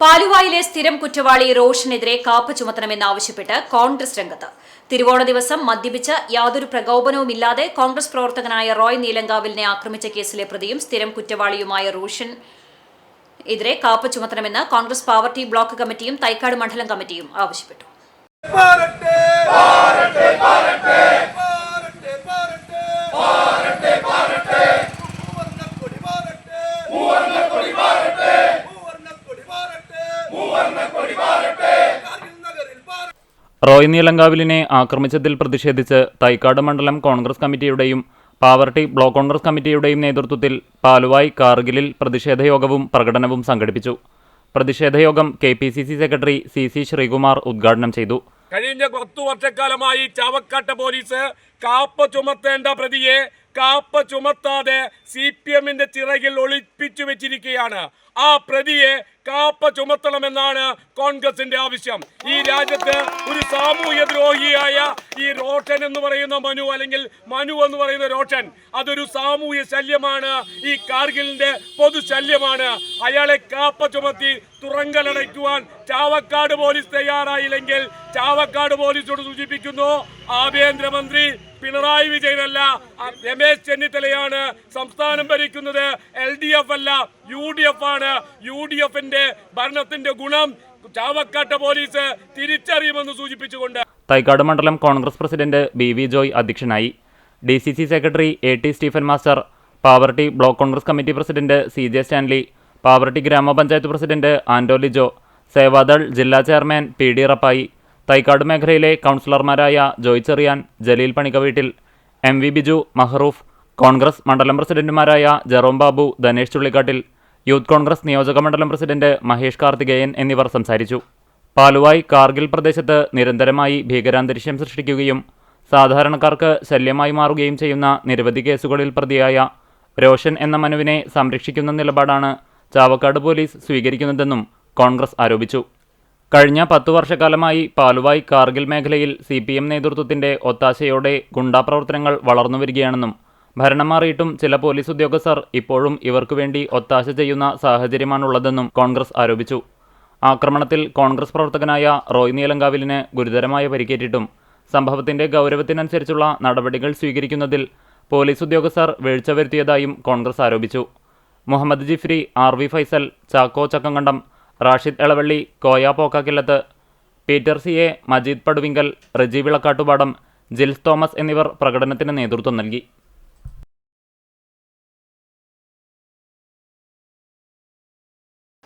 പാലുവായിലെ സ്ഥിരം കുറ്റവാളി റോഷനെതിരെ കാപ്പ ചുമത്തണമെന്നാവശ്യപ്പെട്ട് കോൺഗ്രസ് രംഗത്ത്. തിരുവോണ ദിവസം മദ്യപിച്ച് യാതൊരു പ്രകോപനവുമില്ലാതെ കോൺഗ്രസ് പ്രവർത്തകനായ റോയ് നീലങ്കാവിലിനെ ആക്രമിച്ച കേസിലെ പ്രതിയും സ്ഥിരം കുറ്റവാളിയുമായ റോഷനെതിരെ കാപ്പ ചുമത്തണമെന്ന് കോൺഗ്രസ് പാവർട്ടി ബ്ലോക്ക് കമ്മിറ്റിയും തൈക്കാട് മണ്ഡലം കമ്മിറ്റിയും ആവശ്യപ്പെട്ടു. റോയ് നീലങ്കാവിലിനെ ആക്രമിച്ചതിൽ പ്രതിഷേധിച്ച് തൈക്കാട് മണ്ഡലം കോൺഗ്രസ് കമ്മിറ്റിയുടെയും പാവർട്ടി ബ്ലോക്ക് കോൺഗ്രസ് കമ്മിറ്റിയുടെയും നേതൃത്വത്തിൽ പാലുവായ് കാർഗിലിൽ പ്രതിഷേധയോഗവും പ്രകടനവും സംഘടിപ്പിച്ചു. പ്രതിഷേധയോഗം KPCC സെക്രട്ടറി CC ശ്രീകുമാർ ഉദ്ഘാടനം ചെയ്തു. കഴിഞ്ഞ 10 വർഷക്കാലമായി ചാവക്കാട്ടെ പോലീസ് കാപ്പ ചുമത്തേണ്ട പ്രതിയെ കാപ്പ ചുമത്താതെ CPMന്റെ ചിറകിൽ ഒളിപ്പിച്ചു വെച്ചിരിക്കുകയാണ്. ആ പ്രതിയെ കാപ്പ ചുമത്തണമെന്നാണ് കോൺഗ്രസിന്റെ ആവശ്യം. ഈ രാജ്യത്ത് ഒരു സാമൂഹ്യ ദ്രോഹിയായ ഈ റോഷൻ എന്ന് പറയുന്ന മനു എന്ന് പറയുന്ന റോഷൻ, അതൊരു സാമൂഹ്യ ശല്യമാണ്. ഈ കാർഗിലിന്റെ പൊതുശല്യമാണ്. അയാളെ കാപ്പ ചുമത്തി തുറങ്കലടയ്ക്കുവാൻ ചാവക്കാട് പോലീസ് തയ്യാറായില്ലെങ്കിൽ ചാവക്കാട് പോലീസോട് സൂചിപ്പിക്കുന്നു, ആഭ്യന്തരമന്ത്രി പിണറായി വിജയനല്ല, രമേശ് ചെന്നിത്തലയാണ്. സംസ്ഥാനം ഭരിക്കുന്നത് LDF അല്ല, UDF ആണ്. UDFന്റെ ഭരണത്തിന്റെ ഗുണം ചാവക്കാട്ടെ പോലീസ് തിരിച്ചറിയുമെന്ന് സൂചിപ്പിച്ചുകൊണ്ട് തൈക്കാട് മണ്ഡലം കോൺഗ്രസ് പ്രസിഡന്റ് BV ജോയ് അധ്യക്ഷനായി. DCC secretary AT Stephen master, Pavaratty block Congress committee president CJ Stanley, Pavaratty ഗ്രാമപഞ്ചായത്ത് പ്രസിഡന്റ് ആന്റോ ലിജോ, സേവാദൾ ജില്ലാ ചെയർമാൻ PD റപ്പായി, തൈക്കാട് മേഖലയിലെ കൗൺസിലർമാരായ ജോയ് ചെറിയാൻ, ജലീൽ പണിക്കവീട്ടിൽ, MV ബിജു, മഹറൂഫ്, കോൺഗ്രസ് മണ്ഡലം പ്രസിഡന്റുമാരായ ജെറോം ബാബു, ധനേഷ് ചുള്ളിക്കാട്ടിൽ, യൂത്ത് കോൺഗ്രസ് നിയോജക മണ്ഡലം പ്രസിഡന്റ് മഹേഷ് കാർത്തികേയൻ എന്നിവർ സംസാരിച്ചു. പാലുവായ് കാർഗിൽ പ്രദേശത്ത് നിരന്തരമായി ഭീകരാന്തരീക്ഷം സൃഷ്ടിക്കുകയും സാധാരണക്കാർക്ക് ശല്യമായി മാറുകയും ചെയ്യുന്ന നിരവധി കേസുകളിൽ പ്രതിയായ റോഷൻ എന്ന മനുവിനെ സംരക്ഷിക്കുന്ന നിലപാടാണ് ചാവക്കാട് പോലീസ് സ്വീകരിക്കുന്നതെന്നും കോൺഗ്രസ് ആരോപിച്ചു. കഴിഞ്ഞ 10 വർഷക്കാലമായി പാലുവായ് കാർഗിൽ മേഖലയിൽ CPM നേതൃത്വത്തിന്റെ ഒത്താശയോടെ ഗുണ്ടാപ്രവർത്തനങ്ങൾ വളർന്നുവരികയാണെന്നും ഭരണം മാറിയിട്ടും ചില പോലീസ് ഉദ്യോഗസ്ഥർ ഇപ്പോഴും ഇവർക്കു വേണ്ടി ഒത്താശ ചെയ്യുന്ന സാഹചര്യമാണുള്ളതെന്നും കോൺഗ്രസ് ആരോപിച്ചു. ആക്രമണത്തിൽ കോൺഗ്രസ് പ്രവർത്തകനായ റോയ് നീലങ്കാവിലിന് ഗുരുതരമായ പരിക്കേറ്റിട്ടും സംഭവത്തിന്റെ ഗൗരവത്തിനനുസരിച്ചുള്ള നടപടികൾ സ്വീകരിക്കുന്നതിൽ പോലീസ് ഉദ്യോഗസ്ഥർ വീഴ്ച വരുത്തിയതായും കോൺഗ്രസ് ആരോപിച്ചു. Muhammad Jifri, RV Faisal, Chacko Chakkankandam, Rashid Elavally, Koya Pokkakkillath, Peter CA, Majeed Paduvinkal, Reji Vilakkattupadam, Jils Thomas എന്നിവർ പ്രകടനത്തിന് നേതൃത്വം നൽകി.